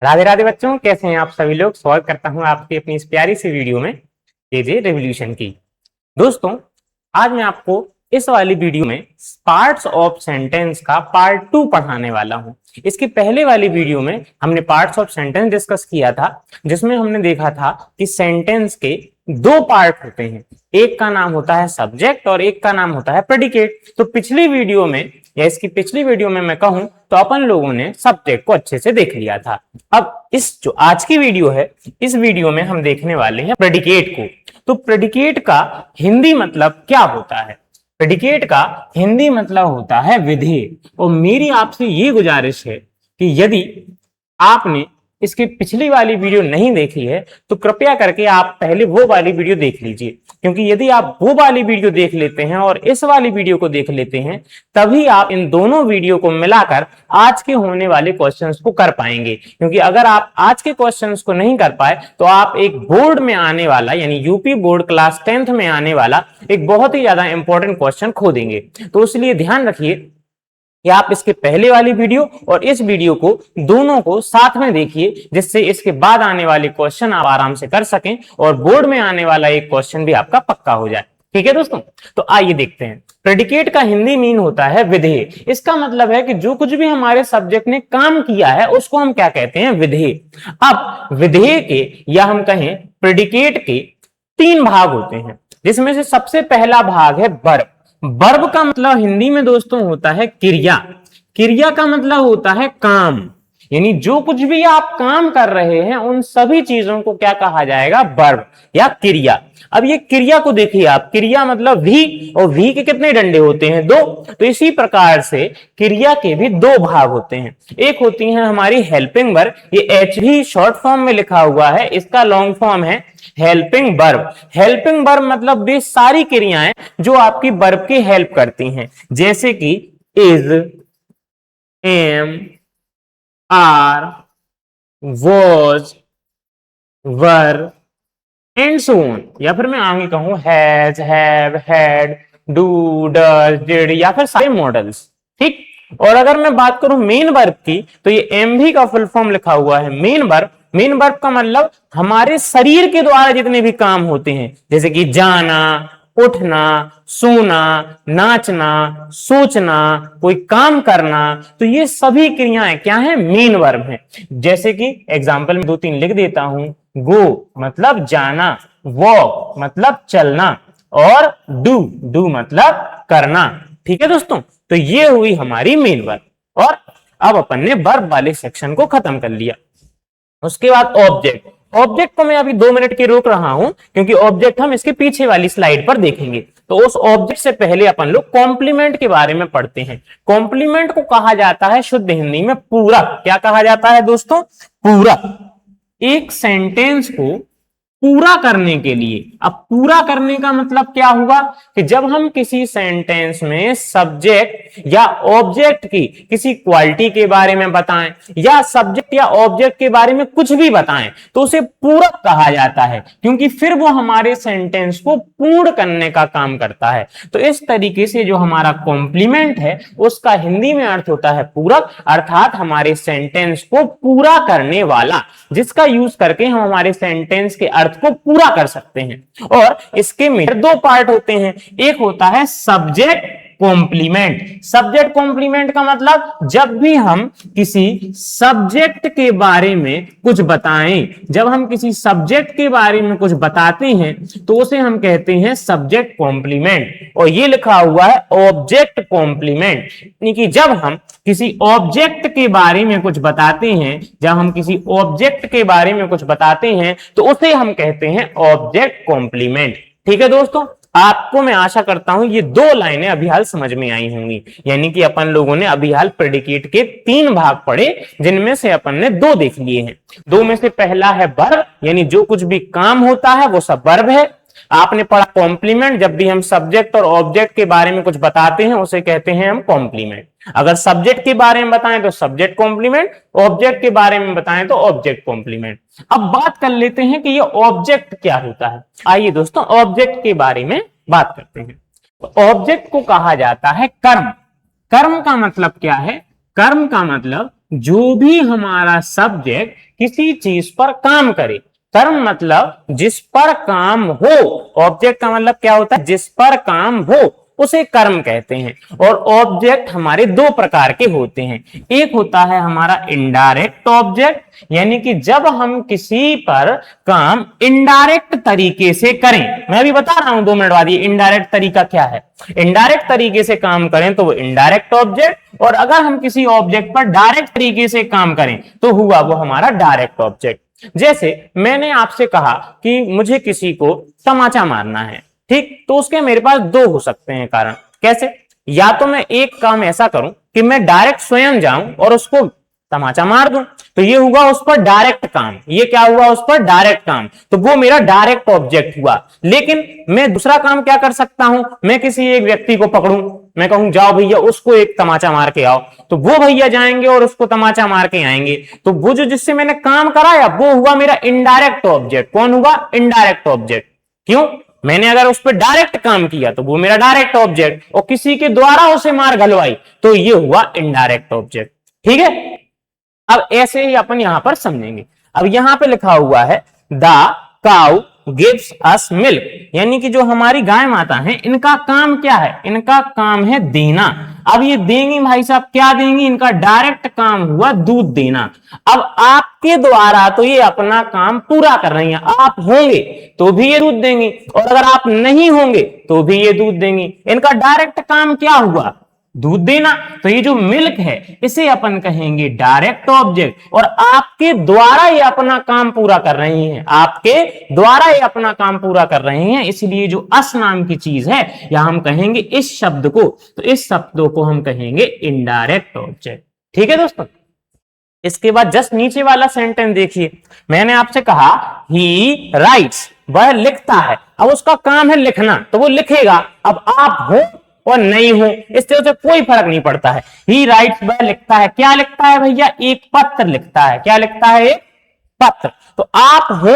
राधे राधे बच्चों, कैसे हैं आप सभी लोग। स्वागत करता हूं आपकी अपनी इस प्यारी सी वीडियो में जे रेवोल्यूशन की। दोस्तों, आज मैं आपको इस वाली वीडियो में पार्ट्स ऑफ सेंटेंस का पार्ट 2 पढ़ाने वाला हूं। इसकी पहले वाली वीडियो में हमने पार्ट्स ऑफ सेंटेंस डिस्कस किया था, जिसमें हमने देखा था कि सेंटेंस के दो पार्ट होते हैं, एक का नाम होता है सब्जेक्ट और एक का नाम होता है प्रेडिकेट। तो पिछली वीडियो में या इसकी पिछली वीडियो में मैं कहूं तो अपन लोगों ने सब्जेक्ट को अच्छे से देख लिया था। अब इस जो आज की वीडियो है, इस वीडियो में हम देखने वाले हैं प्रेडिकेट को। तो प्रेडिकेट का हिंदी मतलब क्या होता है? प्रेडिकेट का हिंदी मतलब होता है विधेय। और मेरी आपसे ये गुजारिश है कि यदि आपने इसकी पिछली वाली वीडियो नहीं देखी है तो कृपया करके आप पहले वो वाली वीडियो देख लीजिए, क्योंकि यदि आप वो वाली वीडियो देख लेते हैं और इस वाली वीडियो को देख लेते हैं तभी आप इन दोनों वीडियो को मिलाकर आज के होने वाले क्वेश्चंस को कर पाएंगे। क्योंकि अगर आप आज के क्वेश्चंस को नहीं कर पाए तो आप एक बोर्ड में आने वाला यानी यूपी बोर्ड क्लास 10th में आने वाला एक बहुत ही ज्यादा इंपॉर्टेंट क्वेश्चन खो देंगे। तो इसलिए ध्यान रखिए कि आप इसके पहले वाली वीडियो और इस वीडियो को दोनों को साथ में देखिए, जिससे इसके बाद आने वाले क्वेश्चन आप आराम से कर सकें और बोर्ड में आने वाला एक क्वेश्चन भी आपका पक्का हो जाए। ठीक है दोस्तों, तो आइए देखते हैं। प्रेडिकेट का हिंदी मीन होता है विधेय। इसका मतलब है कि जो कुछ भी हमारे सब्जेक्ट ने काम किया है उसको हम क्या कहते हैं? विधेय। अब विधेय के या हम कहें प्रेडिकेट के 3 भाग होते हैं, जिसमें से सबसे पहला भाग है वर्ब। वर्ब का मतलब हिंदी में दोस्तों होता है क्रिया। क्रिया का मतलब होता है काम, यानी जो कुछ भी आप काम कर रहे हैं उन सभी चीजों को क्या कहा जाएगा? वर्ब या क्रिया। अब ये क्रिया को देखिए आप, क्रिया मतलब वी, और वी के कितने डंडे होते हैं? 2। तो इसी प्रकार से क्रिया के भी 2 भाग होते हैं। एक होती है हमारी हेल्पिंग वर्ब, ये एच भी शॉर्ट फॉर्म में लिखा हुआ है, इसका लॉन्ग फॉर्म है हेल्पिंग वर्ब। हेल्पिंग वर्ब मतलब वे सारी क्रियाएं जो आपकी वर्ब की हेल्प करती हैं, जैसे कि is, am, are, was, were and so on. या फिर मैं आगे कहूं has, have, had, do, does, did, या फिर सारे मॉडल्स। ठीक। और अगर मैं बात करूं मेन वर्ब की तो ये एमवी का फुल फॉर्म लिखा हुआ है मेन वर्ब। मेन वर्ब का मतलब हमारे शरीर के द्वारा जितने भी काम होते हैं, जैसे कि जाना, उठना, सोना, नाचना, सोचना, कोई काम करना, तो ये सभी क्रियाएं क्या है? मेन वर्ब हैं। जैसे कि एग्जांपल में 2-3 लिख देता हूं। गो मतलब जाना, वॉक मतलब चलना, और डू मतलब करना। ठीक है दोस्तों, तो ये हुई हमारी मेन वर्ब। और अब अपन ने वर्ब वाले सेक्शन को खत्म कर लिया। उसके बाद ऑब्जेक्ट। ऑब्जेक्ट को मैं अभी 2 मिनट के रोक रहा हूं, क्योंकि ऑब्जेक्ट हम इसके पीछे वाली स्लाइड पर देखेंगे। तो उस ऑब्जेक्ट से पहले अपन लोग कॉम्प्लीमेंट के बारे में पढ़ते हैं। कॉम्प्लीमेंट को कहा जाता है शुद्ध हिंदी में पूरक। क्या कहा जाता है दोस्तों? पूरक। एक सेंटेंस को पूरा करने के लिए, अब पूरा करने का मतलब क्या हुआ कि जब हम किसी सेंटेंस में सब्जेक्ट या ऑब्जेक्ट की किसी क्वालिटी के बारे में बताएं या सब्जेक्ट या ऑब्जेक्ट के बारे में कुछ भी बताएं तो उसे पूरक कहा जाता है, क्योंकि फिर वो हमारे सेंटेंस को पूर्ण करने का काम करता है। तो इस तरीके से जो हमारा कॉम्प्लीमेंट है उसका हिंदी में अर्थ होता है पूरक, अर्थात हमारे सेंटेंस को पूरा करने वाला, जिसका यूज करके हम हमारे सेंटेंस के अर्थ को पूरा कर सकते हैं। और इसके में 2 पार्ट होते हैं। एक होता है सब्जेक्ट कॉम्प्लीमेंट। सब्जेक्ट कॉम्प्लीमेंट का मतलब जब भी हम किसी सब्जेक्ट के बारे में कुछ बताएं, जब हम किसी सब्जेक्ट के बारे में कुछ बताते हैं तो उसे हम कहते हैं सब्जेक्ट कॉम्प्लीमेंट। और ये लिखा हुआ है ऑब्जेक्ट कॉम्प्लीमेंट, यानी कि जब हम किसी ऑब्जेक्ट के बारे में कुछ बताते हैं, जब हम किसी ऑब्जेक्ट के बारे में कुछ बताते हैं तो उसे हम कहते हैं ऑब्जेक्ट कॉम्प्लीमेंट। ठीक है दोस्तों, आपको मैं आशा करता हूं ये 2 लाइनें अभी हाल समझ में आई होंगी। यानी कि अपन लोगों ने अभी हाल प्रेडिकेट के 3 भाग पढ़े, जिनमें से अपन ने 2 देख लिए हैं। 2 में से पहला है वर्ब, यानी जो कुछ भी काम होता है वो सब वर्ब है। आपने पढ़ा कॉम्प्लीमेंट, जब भी हम सब्जेक्ट और ऑब्जेक्ट के बारे में कुछ बताते हैं उसे कहते हैं हम कॉम्प्लीमेंट। अगर सब्जेक्ट के बारे में बताएं तो सब्जेक्ट कॉम्प्लीमेंट, ऑब्जेक्ट के बारे में बताएं तो ऑब्जेक्ट कॉम्प्लीमेंट। अब बात कर लेते हैं कि ये ऑब्जेक्ट क्या होता है। आइए दोस्तों ऑब्जेक्ट के बारे में बात करते हैं। ऑब्जेक्ट को कहा जाता है कर्म। कर्म का मतलब क्या है? कर्म का मतलब जो भी हमारा सब्जेक्ट किसी चीज पर काम करे, कर्म मतलब जिस पर काम हो, ऑब्जेक्ट का मतलब क्या होता है, जिस पर काम हो उसे कर्म कहते हैं। और ऑब्जेक्ट हमारे दो प्रकार के होते हैं, एक होता है हमारा इनडायरेक्ट ऑब्जेक्ट, यानी कि जब हम किसी पर काम इनडायरेक्ट तरीके से करें, मैं अभी बता रहा हूं 2 मिनट बाद ये इनडायरेक्ट तरीका क्या है। इनडायरेक्ट तरीके से काम करें तो वो इनडायरेक्ट ऑब्जेक्ट, और अगर हम किसी ऑब्जेक्ट पर डायरेक्ट तरीके से काम करें तो हुआ वो हमारा डायरेक्ट ऑब्जेक्ट। जैसे मैंने आपसे कहा कि मुझे किसी को तमाचा मारना है, ठीक, तो उसके मेरे पास दो हो सकते हैं कारण। कैसे? या तो मैं एक काम ऐसा करूं कि मैं डायरेक्ट स्वयं जाऊं और उसको तमाचा मार दूं, तो ये हुआ उस पर डायरेक्ट काम, ये क्या हुआ उस पर डायरेक्ट काम, तो वो मेरा डायरेक्ट ऑब्जेक्ट हुआ। लेकिन मैं दूसरा काम क्या कर सकता हूं, मैं किसी एक व्यक्ति को पकड़ूं, मैं कहूं जाओ भैया उसको एक तमाचा मार के आओ, तो वो भैया जाएंगे और उसको तमाचा मार के आएंगे, तो वो जो जिससे मैंने काम कराया वो हुआ मेरा इनडायरेक्ट ऑब्जेक्ट। कौन हुआ? Indirect object. क्यों? मैंने अगर उस पर डायरेक्ट काम किया तो वो मेरा डायरेक्ट ऑब्जेक्ट, और किसी के द्वारा उसे मार घलवाई तो ये हुआ इनडायरेक्ट ऑब्जेक्ट। ठीक है, अब ऐसे ही अपन यहां पर समझेंगे। अब यहां पे लिखा हुआ है the cow gives us milk, यानी कि जो हमारी गाय माता है इनका काम क्या है, इनका काम है देना। अब ये देंगी भाई साहब, क्या देंगी, इनका डायरेक्ट काम हुआ दूध देना। अब आपके द्वारा तो ये अपना काम पूरा कर रही हैं, आप होंगे तो भी ये दूध देंगी, और अगर आप नहीं होंगे तो भी ये दूध देंगी। इनका डायरेक्ट काम क्या हुआ? दूध देना। तो ये जो मिल्क है इसे अपन कहेंगे डायरेक्ट ऑब्जेक्ट, और आपके द्वारा ये अपना काम पूरा कर रही हैं, आपके द्वारा ये अपना काम पूरा कर रहे हैं, इसलिए जो अस नाम की चीज है या हम कहेंगे इस शब्द को, तो इस शब्दों को हम कहेंगे इनडायरेक्ट ऑब्जेक्ट। ठीक है दोस्तों, इसके बाद जस्ट नीचे वाला सेंटेंस देखिए, मैंने आपसे कहा ही राइट्स, वह लिखता है। अब उसका काम है लिखना, तो वो लिखेगा। अब आप हो और नहीं हो इससे उसे कोई फर्क नहीं पड़ता है। ही राइट्स, वह लिखता है। क्या लिखता है भैया? एक पत्र लिखता है। क्या लिखता है? एक पत्र। तो आप हो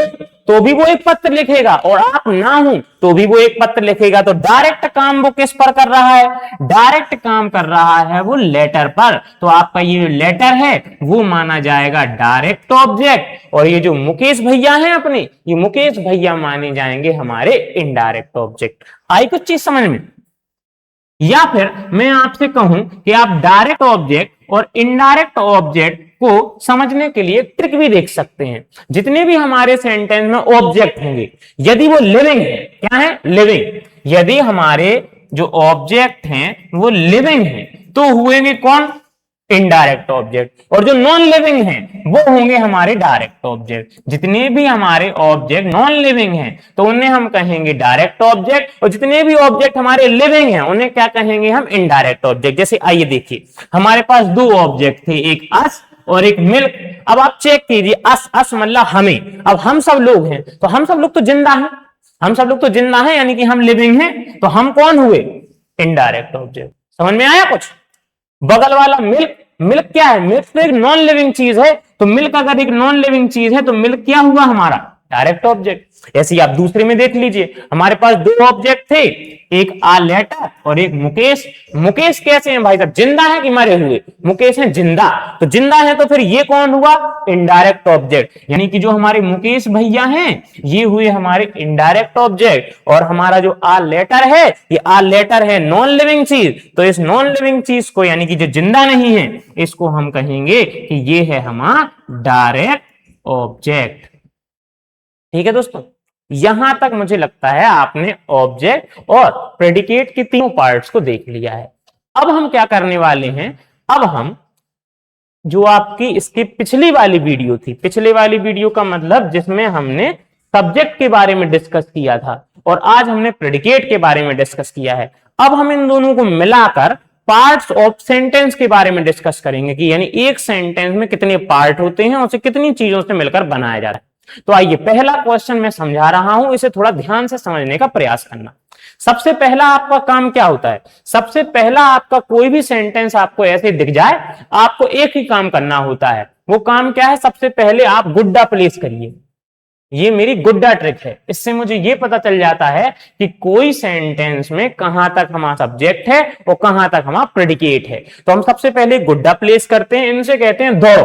तो भी वो एक पत्र लिखेगा, और आप ना हो तो भी वो एक पत्र लिखेगा। तो डायरेक्ट काम वो किस पर कर रहा है? डायरेक्ट काम कर रहा है वो लेटर पर। तो आपका ये लेटर है वो माना जाएगा डायरेक्ट ऑब्जेक्ट, और ये जो मुकेश भैया हैं अपने, ये मुकेश भैया माने जाएंगे हमारे इनडायरेक्ट ऑब्जेक्ट। आई कुछ चीज समझ में? या फिर मैं आपसे कहूं कि आप डायरेक्ट ऑब्जेक्ट और इनडायरेक्ट ऑब्जेक्ट को समझने के लिए ट्रिक भी देख सकते हैं। जितने भी हमारे सेंटेंस में ऑब्जेक्ट होंगे, यदि वो लिविंग है, क्या है? लिविंग। यदि हमारे जो ऑब्जेक्ट हैं वो लिविंग हैं तो हुएंगे कौन? Indirect object. और जो नॉन लिविंग हैं वो होंगे हमारे डायरेक्ट ऑब्जेक्ट। जितने भी हमारे ऑब्जेक्ट नॉन लिविंग हैं तो उन्हें हम कहेंगे डायरेक्ट ऑब्जेक्ट, और जितने भी ऑब्जेक्ट हमारे लिविंग हैं उन्हें क्या कहेंगे हम? Indirect object. जैसे आइए देखिए, हमारे पास दो ऑब्जेक्ट थे, एक अस और एक मिल्क। अब आप चेक कीजिए, अस अस मतलब हमें। अब हम सब लोग हैं तो हम सब लोग तो जिंदा हैं, हम सब लोग तो जिंदा हैं, यानी कि हम लिविंग हैं, तो हम कौन हुए? Indirect object. समझ में आया कुछ? बगल वाला मिल्क, मिल्क क्या है? मिल्क तो एक नॉन लिविंग चीज है, तो मिल्क अगर एक नॉन लिविंग चीज है तो मिल्क क्या हुआ हमारा? Direct object. ऐसे ही आप दूसरे में देख लीजिए, हमारे पास दो ऑब्जेक्ट थे, एक आ लेटर और एक मुकेश। मुकेश कैसे हैं भाई साहब? जिंदा है कि मरे हुए? मुकेश है जिंदा, तो जिंदा है तो फिर ये कौन हुआ? Indirect object. यानी कि जो हमारे मुकेश भैया हैं ये हुए हमारे इनडायरेक्ट ऑब्जेक्ट, और हमारा जो आ लेटर है, ये आ लेटर है नॉन लिविंग चीज, तो इस नॉन लिविंग चीज को, यानी कि जो जिंदा नहीं है, इसको हम कहेंगे कि ये है हमारा डायरेक्ट ऑब्जेक्ट। ठीक है दोस्तों, यहां तक मुझे लगता है आपने ऑब्जेक्ट और प्रेडिकेट की तीनों पार्ट्स को देख लिया है। अब हम क्या करने वाले हैं, अब हम जो आपकी इसकी पिछली वाली वीडियो थी, पिछले वाली वीडियो का मतलब जिसमें हमने सब्जेक्ट के बारे में डिस्कस किया था और आज हमने प्रेडिकेट के बारे में डिस्कस किया है, अब हम इन दोनों को मिलाकर पार्ट्स ऑफ सेंटेंस के बारे में डिस्कस करेंगे कि यानी एक सेंटेंस में कितने पार्ट होते हैं, उसे कितनी चीजों से मिलकर बनाया जा रहा है। तो आइए, पहला क्वेश्चन मैं समझा रहा हूं, इसे थोड़ा ध्यान से समझने का प्रयास करना। सबसे पहला आपका काम क्या होता है? सबसे पहला आपका कोई भी सेंटेंस आपको ऐसे दिख जाए, आपको एक ही काम करना होता है। वो काम क्या है? सबसे पहले आप गुड्डा प्लेस करिए। ये मेरी गुड्डा ट्रिक है। इससे मुझे ये पता चल जाता है कि कोई सेंटेंस में कहां तक हमारा सब्जेक्ट है और कहां तक हमारा प्रेडिकेट है। तो हम सबसे पहले गुड्डा प्लेस करते हैं, इनसे कहते हैं दौड़ो।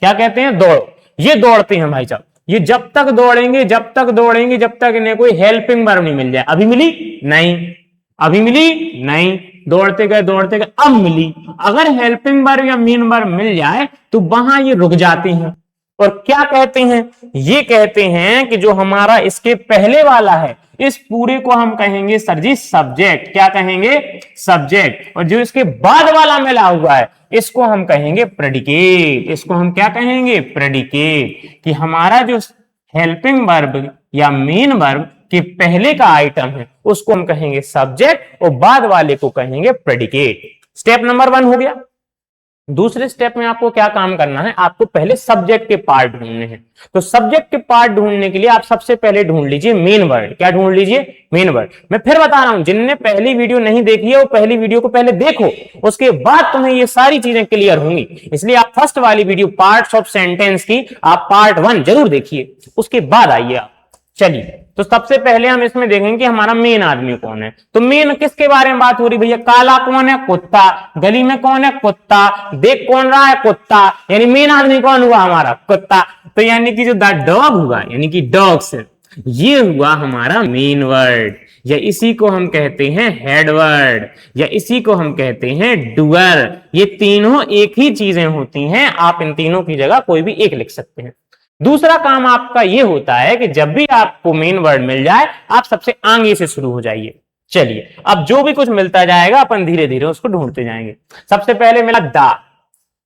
क्या कहते हैं? दौड़ो। ये दौड़ते हैं भाई साहब, ये जब तक दौड़ेंगे जब तक इन्हें कोई हेल्पिंग वर्ब नहीं मिल जाए। अभी मिली? नहीं। अभी मिली? नहीं। दौड़ते गए अब मिली। अगर हेल्पिंग वर्ब या मेन वर्ब मिल जाए तो वहां ये रुक जाते हैं और क्या कहते हैं? ये कहते हैं कि जो हमारा इसके पहले वाला है इस पूरे को हम कहेंगे सर जी सब्जेक्ट। क्या कहेंगे? सब्जेक्ट। और जो इसके बाद वाला मिला हुआ है इसको हम कहेंगे प्रेडिकेट। इसको हम क्या कहेंगे? प्रेडिकेट। कि हमारा जो हेल्पिंग वर्ब या मेन वर्ब के पहले का आइटम है उसको हम कहेंगे सब्जेक्ट और बाद वाले को कहेंगे प्रेडिकेट। स्टेप नंबर 1 हो गया। दूसरे स्टेप में आपको क्या काम करना है? आपको पहले सब्जेक्ट के पार्ट ढूंढने हैं। तो सब्जेक्ट के पार्ट ढूंढने के लिए आप सबसे पहले ढूंढ लीजिए मेन वर्ड। क्या ढूंढ लीजिए? Main word. मैं फिर बता रहा हूं, जिनने पहली वीडियो नहीं देखी है वो पहली वीडियो को पहले देखो, उसके बाद तुम्हें ये सारी चीजें क्लियर होंगी। इसलिए आप फर्स्ट वाली वीडियो पार्ट्स ऑफ सेंटेंस की आप पार्ट 1 जरूर देखिए, उसके बाद आइए आप। चलिए, तो सबसे पहले हम इसमें देखेंगे कि हमारा मेन आदमी कौन है। तो मेन किसके बारे में बात हो रही भैया? काला कौन है? कुत्ता। गली में कौन है? कुत्ता। देख कौन रहा है? कुत्ता। यानी मेन आदमी कौन हुआ? हमारा कुत्ता। तो यानी कि जो द डॉग हुआ, यानी कि डॉग्स, ये हुआ हमारा मेन वर्ड, या इसी को हम कहते हैं हेड वर्ड, या इसी को हम कहते हैं डूअर। ये तीनों एक ही चीजें होती हैं, आप इन तीनों की जगह कोई भी एक लिख सकते हैं। दूसरा काम आपका यह होता है कि जब भी आपको मेन वर्ड मिल जाए आप सबसे आगे से शुरू हो जाइए। चलिए, अब जो भी कुछ मिलता जाएगा अपन धीरे धीरे उसको ढूंढते जाएंगे। सबसे पहले मिला दा।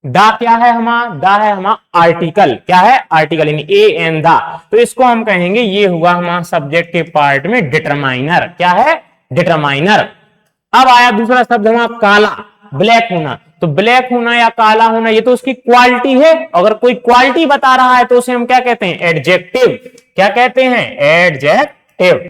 दा क्या है हमारा? दा है हमारा आर्टिकल। क्या है? आर्टिकल, यानी ए एन दा। तो इसको हम कहेंगे ये हुआ हमारा सब्जेक्ट के पार्ट में डिटरमाइनर। क्या है? डिटरमाइनर। अब आया दूसरा शब्द हमारा काला, ब्लैक होना। तो ब्लैक होना या काला होना ये तो उसकी क्वालिटी है। अगर कोई क्वालिटी बता रहा है तो उसे हम क्या कहते हैं? एडजेक्टिव। क्या कहते हैं? एडजेक्टिव।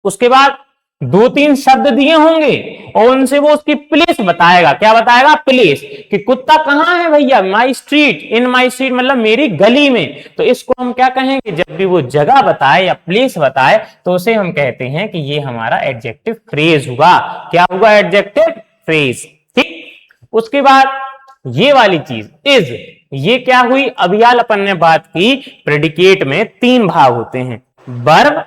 उसके बाद 2-3 शब्द दिए होंगे और उनसे वो उसकी प्लेस बताएगा। क्या बताएगा? प्लेस। कि कुत्ता कहां है भैया? माई स्ट्रीट। इन माई स्ट्रीट मतलब मेरी गली में। तो इसको हम क्या कहेंगे? जब भी वो जगह बताए या प्लेस बताए तो उसे हम कहते हैं कि ये हमारा एडजेक्टिव फ्रेज हुआ। क्या हुआ? Adjective phrase. ठीक। उसके बाद ये वाली चीज इज, ये क्या हुई? अभी अपन ने बात की प्रेडिकेट में 3 भाग होते हैं, वर्ब,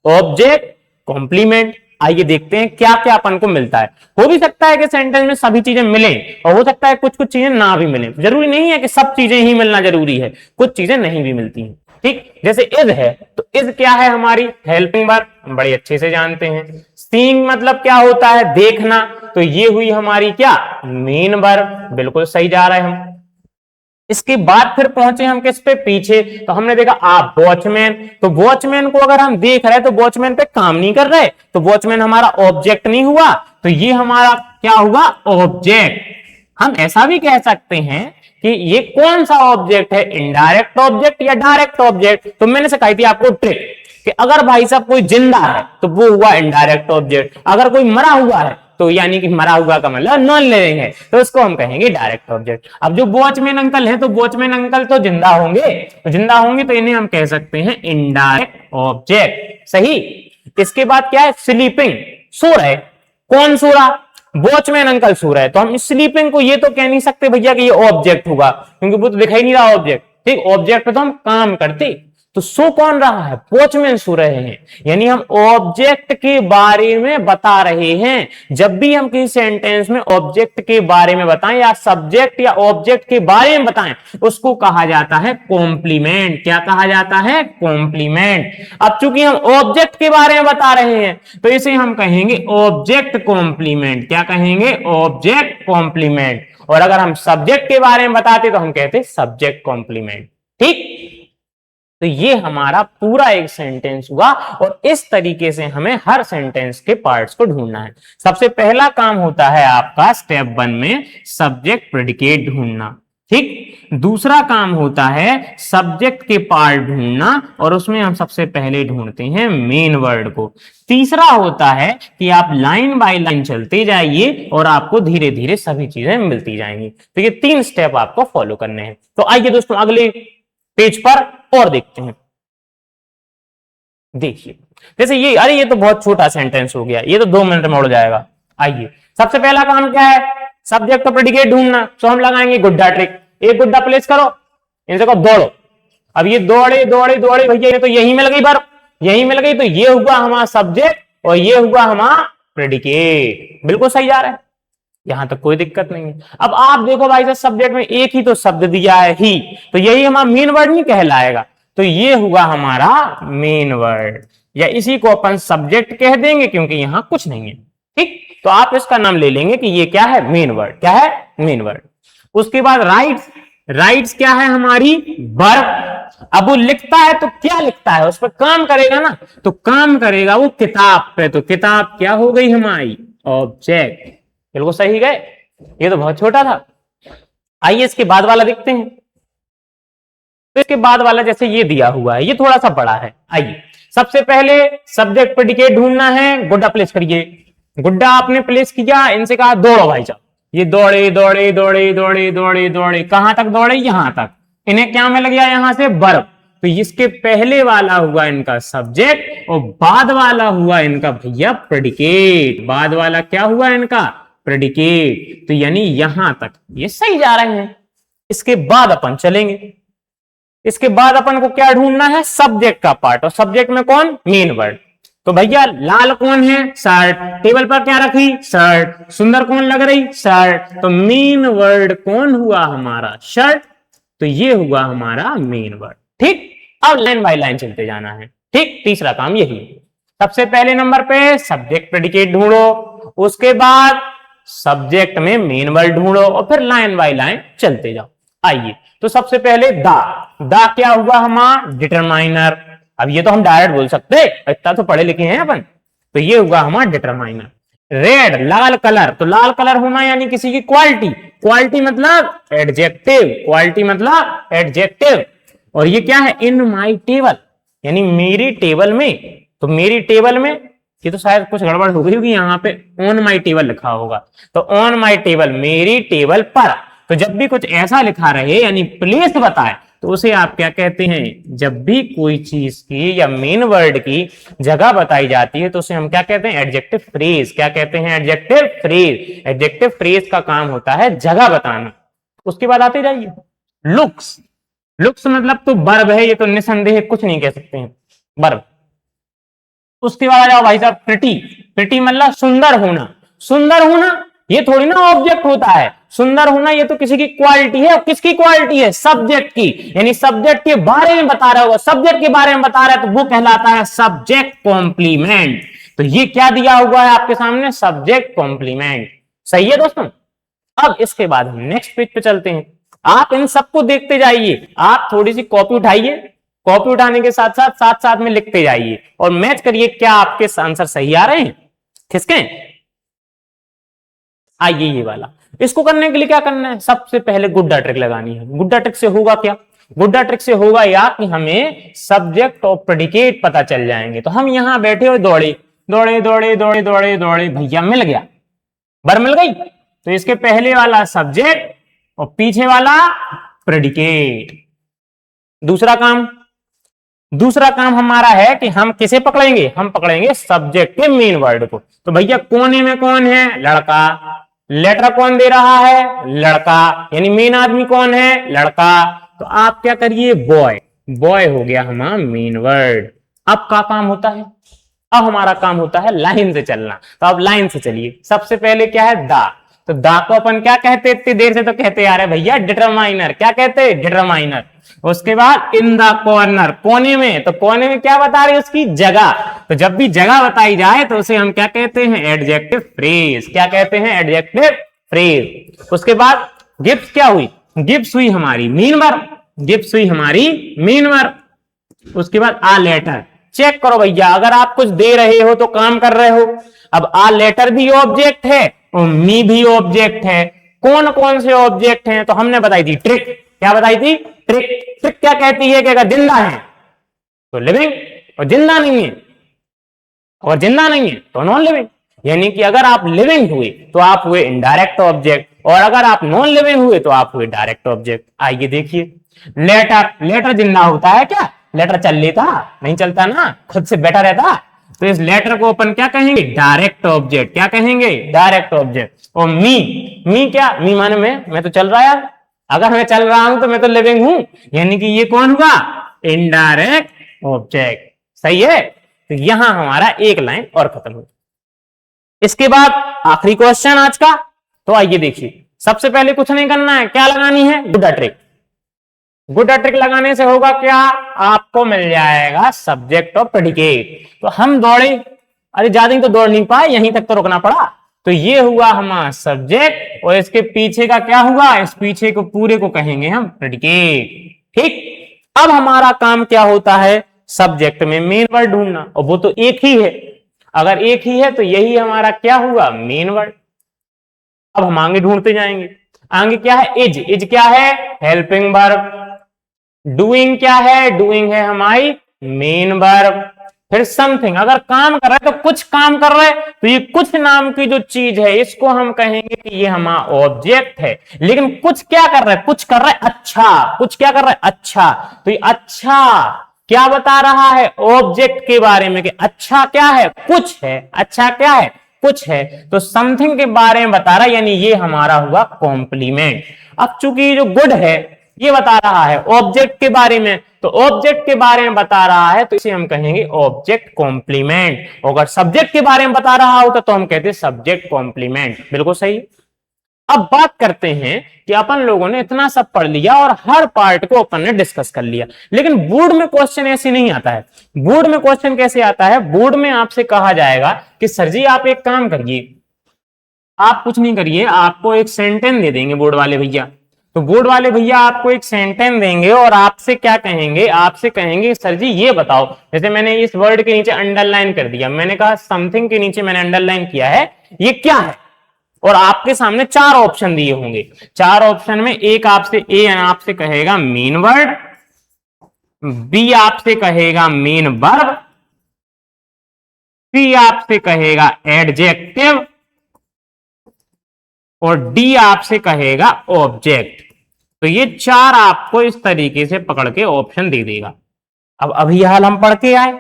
ऑब्जेक्ट, कॉम्प्लीमेंट। आइए देखते हैं क्या क्या अपन को मिलता है। हो भी सकता है कि सेंटेंस में सभी चीजें मिलें और हो सकता है कुछ कुछ चीजें ना भी मिलें। जरूरी नहीं है कि सब चीजें ही मिलना जरूरी है, कुछ चीजें नहीं भी मिलती हैं। ठीक। जैसे इज है तो इज क्या है? हमारी हेल्पिंग वर्ब, हम बड़े अच्छे से जानते हैं। सीइंग मतलब क्या होता है? देखना। तो ये हुई हमारी क्या? Main verb. बिल्कुल सही जा रहे हैं हम। इसके बाद फिर पहुंचे हम किस पे? पीछे। तो हमने देखा आप वॉचमैन। तो वॉचमैन को अगर हम देख रहे हैं तो वॉचमैन पे काम नहीं कर रहे, तो वॉचमैन हमारा ऑब्जेक्ट नहीं हुआ, तो ये हमारा क्या हुआ? ऑब्जेक्ट। हम ऐसा भी कह सकते हैं कि ये कौन सा ऑब्जेक्ट है? इनडायरेक्ट ऑब्जेक्ट या डायरेक्ट ऑब्जेक्ट। तो मैंने सिखाई थी आपको ट्रिक कि अगर भाई साहब कोई जिंदा है तो वो हुआ इनडायरेक्ट ऑब्जेक्ट, अगर कोई मरा हुआ है तो यानी कि मरा हुआ का मतलब नॉन लिविंग है तो उसको हम कहेंगे डायरेक्ट ऑब्जेक्ट। अब जो वॉचमैन अंकल है तो वॉचमैन अंकल तो जिंदा होंगे, तो इन्हें हम कह सकते हैं इनडायरेक्ट ऑब्जेक्ट। सही। इसके बाद क्या है? स्लीपिंग, सो रहे। कौन सो रहा? वॉचमैन अंकल सो रहे। तो हम स्लीपिंग को ये तो कह नहीं सकते भैया कि ये ऑब्जेक्ट होगा, क्योंकि वो तो दिखाई नहीं रहा ऑब्जेक्ट। ठीक। ऑब्जेक्ट पे तो हम काम करते। तो सो कौन रहा है? वॉचमैन सो रहे हैं। यानी हम ऑब्जेक्ट के बारे में बता रहे हैं। जब भी हम किसी सेंटेंस में ऑब्जेक्ट के बारे में बताएं या सब्जेक्ट या ऑब्जेक्ट के बारे में बताएं उसको कहा जाता है कॉम्प्लीमेंट। क्या कहा जाता है? कॉम्प्लीमेंट। अब चूंकि हम ऑब्जेक्ट के बारे में बता रहे हैं तो इसे हम कहेंगे ऑब्जेक्ट कॉम्प्लीमेंट। क्या कहेंगे? Object complement. और अगर हम सब्जेक्ट के बारे में बताते तो हम कहते सब्जेक्ट कॉम्प्लीमेंट। ठीक। तो ये हमारा पूरा एक सेंटेंस हुआ और इस तरीके से हमें हर सेंटेंस के पार्ट्स को ढूंढना है। सबसे पहला काम होता है आपका स्टेप 1 में सब्जेक्ट प्रेडिकेट ढूंढना। ठीक। दूसरा काम होता है सब्जेक्ट के पार्ट ढूंढना और उसमें हम सबसे पहले ढूंढते हैं मेन वर्ड को। तीसरा होता है कि आप लाइन बाय लाइन चलते जाइए और आपको धीरे धीरे सभी चीजें मिलती जाएंगी। तो ये 3 स्टेप आपको फॉलो करने हैं। तो आइए दोस्तों अगले पेज पर और देखते हैं। देखिए जैसे ये, अरे ये तो बहुत छोटा सेंटेंस हो गया, ये तो 2 मिनट में उड़ जाएगा। आइए, सबसे पहला काम क्या है, सब्जेक्ट और प्रेडिकेट ढूंढना। तो हम लगाएंगे गुड्डा ट्रिक। एक गुड्डा प्लेस करो, इनसे कहो दौड़ो। अब ये दौड़े दौड़े दौड़े भैया, ये तो यही मिल गई वर्ब, यही मिल गई, तो ये हुआ हमारा सब्जेक्ट और ये हुआ हमारा प्रेडिकेट। बिल्कुल सही जा रहा है, यहां तक कोई दिक्कत नहीं है। अब आप देखो भाई साहब, सब्जेक्ट में एक ही तो शब्द दिया है ही, तो यही हमारा मेन वर्ड नहीं कहलाएगा, तो ये हुआ हमारा मेन वर्ड, या इसी को अपन सब्जेक्ट कह देंगे क्योंकि यहां कुछ नहीं है। ठीक, तो आप इसका नाम ले लेंगे कि ये क्या है, मेन वर्ड। क्या है, मेन वर्ड। उसके बाद राइट्स, राइट्स क्या है हमारी, वर्ब। अब वो लिखता है तो क्या लिखता है, उस पर काम करेगा ना, तो काम करेगा वो किताब पे, तो किताब क्या हो गई हमारी, ऑब्जेक्ट। बिल्कुल सही गए, ये तो बहुत छोटा था। आइए इसके बाद वाला देखते हैं। तो इसके बाद वाला जैसे ये दिया हुआ है, ये थोड़ा सा बड़ा है। आइए, सबसे पहले सब्जेक्ट प्रेडिकेट ढूंढना है, गुड्डा प्लेस करिए। गुड्डा आपने प्लेस किया, इनसे कहा दौड़ो भाई साहब। ये दौड़े दौड़े दौड़े दौड़े दौड़े दौड़े, कहां तक दौड़े, यहां तक। इन्हें क्या मिल गया यहां से, वर्ब। तो इसके पहले वाला हुआ इनका सब्जेक्ट और बाद वाला हुआ इनका भैया प्रेडिकेट। बाद वाला क्या हुआ इनका, प्रेडिकेट। तो यानी यहां तक ये सही जा रहे हैं। इसके बाद अपन चलेंगे, इसके बाद अपन को क्या ढूंढना है, सब्जेक्ट का पार्ट। और सब्जेक्ट में कौन, मेन वर्ड। तो भैया लाल कौन है, शर्ट। टेबल पर क्या रखी, शर्ट। सुंदर कौन लग रही, शर्ट। तो मेन वर्ड कौन हुआ हमारा, शर्ट। तो ये हुआ हमारा मेन वर्ड। ठीक, अब लाइन बाय लाइन चलते जाना है। ठीक, तीसरा काम यही है। सबसे पहले नंबर पे सब्जेक्ट प्रेडिकेट ढूंढो, उसके बाद सब्जेक्ट में मेन वर्ड ढूंढो और फिर लाइन बाय लाइन चलते जाओ। आइए, तो सबसे पहले दा क्या हुआ हमारा, डिटरमाइनर। अब ये तो हम डायरेक्ट बोल सकते, इतना तो पढ़े लिखे हैं अपन। तो ये हुआ हमारा डिटरमाइनर। रेड, लाल कलर। तो लाल कलर होना यानी किसी की क्वालिटी। क्वालिटी मतलब एडजेक्टिव, क्वालिटी मतलब एडजेक्टिव। और ये क्या है, इन माई टेबल, यानी मेरी टेबल में। तो मेरी टेबल में, ये तो शायद कुछ गड़बड़ हो गई होगी, यहाँ पे ऑन माई टेबल लिखा होगा। तो ऑन माई टेबल, मेरी टेबल पर। तो जब भी कुछ ऐसा लिखा रहे यानी प्लेस बताए, तो उसे आप क्या कहते हैं, जब भी कोई चीज की या मेन वर्ड की जगह बताई जाती है तो उसे हम क्या कहते हैं, एडजेक्टिव फ्रेज। क्या कहते हैं, एडजेक्टिव फ्रेज। एडजेक्टिव फ्रेज का काम होता है जगह बताना। उसके बाद आते जाइए, लुक्स। लुक्स मतलब तो वर्ब है, ये तो निसंदेह कुछ नहीं कह सकते हैं, वर्ब। उसके बाद आ जाओ भाई साहब, प्रिटी। प्रिटी मतलब सुंदर होना। सुंदर होना ये थोड़ी ना ऑब्जेक्ट होता है, सुंदर होना ये तो किसी की क्वालिटी है। किसकी क्वालिटी है, सब्जेक्ट की। यानी सब्जेक्ट के बारे में बता रहा होगा, सब्जेक्ट के बारे में बता रहा है तो वो कहलाता है सब्जेक्ट कॉम्प्लीमेंट। तो ये क्या दिया हुआ है आपके सामने, सब्जेक्ट कॉम्प्लीमेंट। सही है दोस्तों। अब इसके बाद हम नेक्स्ट पेज पे चलते हैं। आप इन सबको देखते जाइए, आप थोड़ी सी कॉपी उठाइए, कॉपी उठाने के साथ साथ में लिखते जाइए और मैच करिए क्या आपके आंसर सही आ रहे हैं, किसके। आइए ये वाला, इसको करने के लिए क्या करना है, सबसे पहले गुड्डा ट्रिक लगानी है। गुड्डा ट्रिक से होगा क्या, गुड्डा ट्रिक से होगा या कि हमें सब्जेक्ट और प्रेडिकेट पता चल जाएंगे। तो हम यहां बैठे और दौड़े दौड़े दौड़े दौड़े दौड़े दौड़े, भैया मिल गया, बर मिल गई। तो इसके पहले वाला सब्जेक्ट और पीछे वाला प्रेडिकेट। दूसरा काम हमारा है कि हम किसे पकड़ेंगे, हम पकड़ेंगे सब्जेक्ट के मेन वर्ड को। तो भैया कोने में कौन है, लड़का। लेटर कौन दे रहा है, लड़का, यानी मेन आदमी कौन है, लड़का। तो आप क्या करिए, बॉय। बॉय हो गया हमारा मेन वर्ड। अब क्या काम होता है, अब हमारा काम होता है लाइन से चलना। तो अब लाइन से चलिए। सबसे पहले क्या है, दा। तो दा को अपन क्या कहते, इतनी देर से तो कहते आ रहे भैया, डिटरमाइनर। क्या कहते, डिटरमाइनर। उसके बाद इन द कॉर्नर, कोने में। तो कोने में क्या बता रही है, उसकी जगह। तो जब भी जगह बताई जाए तो उसे हम क्या कहते हैं, एडजेक्टिव फ्रेज। क्या कहते हैं, एडजेक्टिव फ्रेज। उसके बाद गिफ्ट क्या हुई, गिफ्ट हुई हमारी मेन वर्ब, गिफ्ट हुई हमारी मेन वर्ब। उसके बाद आ लेटर। चेक करो भैया, अगर आप कुछ दे रहे हो तो काम कर रहे हो। अब आ लेटर भी ऑब्जेक्ट है और मी भी ऑब्जेक्ट है। कौन कौन से ऑब्जेक्ट हैं, तो हमने बताई थी ट्रिक। क्या बताई थी, ट्रिक। ट्रिक क्या कहती है कि अगर जिंदा है तो लिविंग, और जिंदा नहीं है, और जिंदा नहीं है तो नॉन लिविंग। यानी कि अगर आप लिविंग हुए तो आप हुए इनडायरेक्ट ऑब्जेक्ट, और अगर आप नॉन लिविंग हुए तो आप हुए डायरेक्ट ऑब्जेक्ट। आइए देखिए, लेटर। लेटर जिंदा होता है क्या, लेटर चल लेता, नहीं चलता ना, खुद से बैठा रहता। तो इस लेटर को अपन क्या कहेंगे, डायरेक्ट ऑब्जेक्ट। क्या कहेंगे, डायरेक्ट ऑब्जेक्ट। और मी क्या, मी माने मैं तो चल रहा यार, अगर मैं चल रहा हूं तो मैं तो लिविंग हूं, यानी कि ये कौन हुआ, इनडायरेक्ट ऑब्जेक्ट। सही है। तो यहां हमारा एक लाइन और खत्म हुई। इसके बाद आखिरी क्वेश्चन आज का। तो आइए देखिए, सबसे पहले कुछ नहीं करना है, क्या लगानी है, गुड ट्रिक। गुड ट्रिक लगाने से होगा क्या, आपको मिल जाएगा सब्जेक्ट और प्रेडिकेट। तो हम दौड़े, अरे ज्यादा ही तो दौड़ नहीं पाए, यहीं तक तो रुकना पड़ा। तो ये हुआ हमारा सब्जेक्ट, और इसके पीछे का क्या हुआ, इस पीछे को पूरे को कहेंगे हम प्रेडिकेट। ठीक। अब हमारा काम क्या होता है, सब्जेक्ट में मेन वर्ड ढूंढना, और वो तो एक ही है। अगर एक ही है तो यही हमारा क्या हुआ, मेन वर्ड। अब हम आगे ढूंढते जाएंगे। आगे क्या है, इज। इज क्या है, हेल्पिंग वर्ब। डूइंग क्या है, डूइंग है हमारी मेन वर्ब। फिर समथिंग, अगर काम कर रहा है तो कुछ काम कर रहा है, तो ये कुछ नाम की जो चीज है इसको हम कहेंगे कि ये हमारा ऑब्जेक्ट है। लेकिन कुछ क्या कर रहा है, कुछ कर रहा है अच्छा, कुछ क्या कर रहा है, अच्छा। तो ये अच्छा क्या बता रहा है, ऑब्जेक्ट के बारे में, कि अच्छा क्या है, कुछ है। अच्छा क्या है, कुछ है। तो समथिंग के बारे में बता रहा है, यानी ये हमारा हुआ कॉम्प्लीमेंट। अब चूंकि जो गुड है ये बता रहा है ऑब्जेक्ट के बारे में, तो ऑब्जेक्ट के बारे में बता रहा है तो इसे हम कहेंगे ऑब्जेक्ट कॉम्प्लीमेंट। अगर सब्जेक्ट के बारे में बता रहा होता तो हम कहते हैं सब्जेक्ट कॉम्प्लीमेंट। बिल्कुल सही। अब बात करते हैं कि अपन लोगों ने इतना सब पढ़ लिया और हर पार्ट को अपन ने डिस्कस कर लिया, लेकिन बोर्ड में क्वेश्चन ऐसे नहीं आता है। बोर्ड में क्वेश्चन कैसे आता है, बोर्ड में आपसे कहा जाएगा कि सर जी आप एक काम करिए, आप कुछ नहीं करिए, आपको एक सेंटेंस दे देंगे बोर्ड वाले भैया। तो बोर्ड वाले भैया आपको एक सेंटेंस देंगे और आपसे क्या कहेंगे, आपसे कहेंगे सर जी ये बताओ, जैसे मैंने इस वर्ड के नीचे अंडरलाइन कर दिया, मैंने कहा समथिंग के नीचे मैंने अंडरलाइन किया है, ये क्या है। और आपके सामने चार ऑप्शन दिए होंगे। चार ऑप्शन में एक आपसे ए आपसे कहेगा मेन वर्ड, बी आपसे कहेगा मेन वर्ब, सी आपसे कहेगा एडजेक्टिव, और डी आपसे कहेगा ऑब्जेक्ट। तो ये चार आपको इस तरीके से पकड़ के ऑप्शन दे देगा। अब अभी हाल हम पढ़ के आए,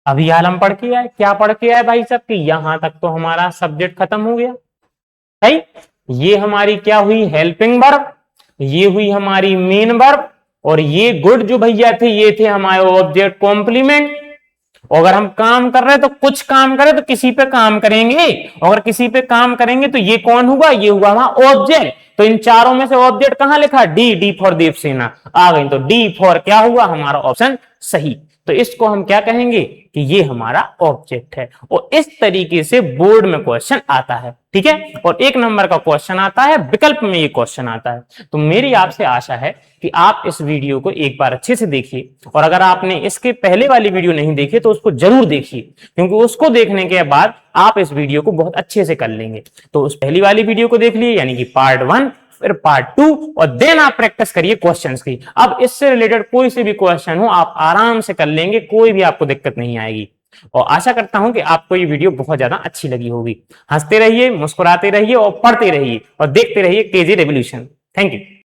अभी हाल हम पढ़ के आए, क्या पढ़ के आए भाई साहब, कि यहां तक तो हमारा सब्जेक्ट खत्म हो गया। सही। ये हमारी क्या हुई, हेल्पिंग वर्ब, ये हुई हमारी मेन वर्ब, और ये गुड जो भैया थे ये थे हमारे ऑब्जेक्ट कॉम्प्लीमेंट। अगर हम काम कर रहे हैं तो कुछ काम करें तो किसी पे काम करेंगे, अगर किसी पे काम करेंगे तो ये कौन हुआ, ये हुआ हमारा ऑब्जेक्ट। तो इन चारों में से ऑब्जेक्ट कहां लिखा, डी। डी फॉर देवसेना आ गई, तो डी फॉर क्या हुआ हमारा ऑप्शन सही। तो इसको हम क्या कहेंगे कि ये हमारा ऑब्जेक्ट है। और इस तरीके से बोर्ड में क्वेश्चन आता है। ठीक है। और एक नंबर का क्वेश्चन आता है, विकल्प में ये क्वेश्चन आता है। तो मेरी आपसे आशा है कि आप इस वीडियो को एक बार अच्छे से देखिए, और अगर आपने इसके पहले वाली वीडियो नहीं देखी तो उसको जरूर देखिए, क्योंकि उसको देखने के बाद आप इस वीडियो को बहुत अच्छे से कर लेंगे। तो उस पहली वाली वीडियो को देख लिए, यानी कि पार्ट 1, फिर पार्ट 2, और देन आप प्रैक्टिस करिए क्वेश्चंस की। अब इससे रिलेटेड कोई से भी क्वेश्चन हो आप आराम से कर लेंगे, कोई भी आपको दिक्कत नहीं आएगी। और आशा करता हूं कि आपको ये वीडियो बहुत ज्यादा अच्छी लगी होगी। हंसते रहिए, मुस्कुराते रहिए, और पढ़ते रहिए, और देखते रहिए केजे रेवोल्यूशन। Thank you.